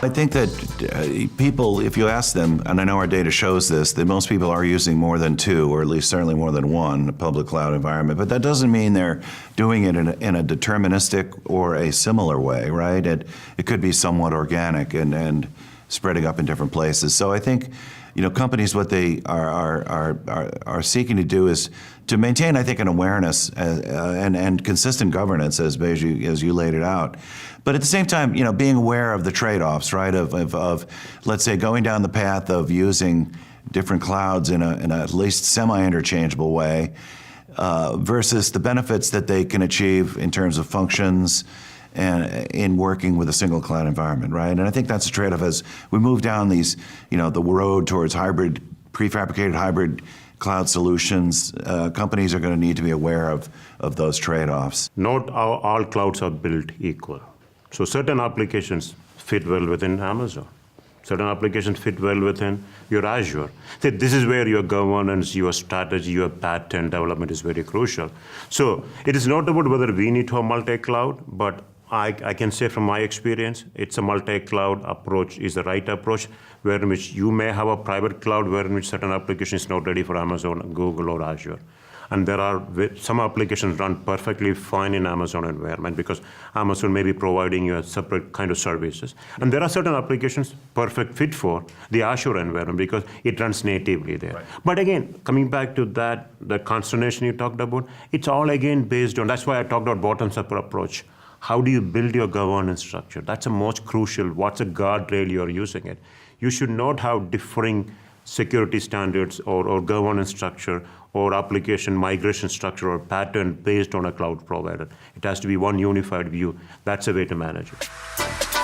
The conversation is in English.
I think that people, if you ask them, and I know our data shows this, that most people are using more than two, or at least certainly more than one, public cloud environment, but that doesn't mean they're doing it in a deterministic or a similar way, right? It could be somewhat organic and spreading up in different places. So I think, companies, what they are seeking to do is to maintain, I think, an awareness and consistent governance, as Baiju, as you laid it out. But at the same time, being aware of the trade-offs, right? Of let's say, going down the path of using different clouds in a at least semi-interchangeable way, versus the benefits that they can achieve in terms of functions and in working with a single cloud environment, right? And I think that's a trade-off as we move down these, the road towards hybrid, prefabricated hybrid cloud solutions. Companies are going to need to be aware of those trade-offs. Not all clouds are built equal. So certain applications fit well within Amazon. Certain applications fit well within your Azure. So this is where your governance, your strategy, your pattern development is very crucial. So it is not about whether we need to have multi-cloud, but I can say from my experience, it's a multi-cloud approach is the right approach, where in which you may have a private cloud where in which certain application is not ready for Amazon, Google, or Azure. And there are some applications run perfectly fine in Amazon environment because Amazon may be providing you a separate kind of services. And there are certain applications perfect fit for the Azure environment because it runs natively there. Right. But again, coming back to that, the consternation you talked about, it's all again based on, that's why I talked about bottoms-up approach. How do you build your governance structure? That's the most crucial. What's a guardrail you're using it? You should not have differing security standards or governance structure or application migration structure or pattern based on a cloud provider. It has to be one unified view. That's a way to manage it.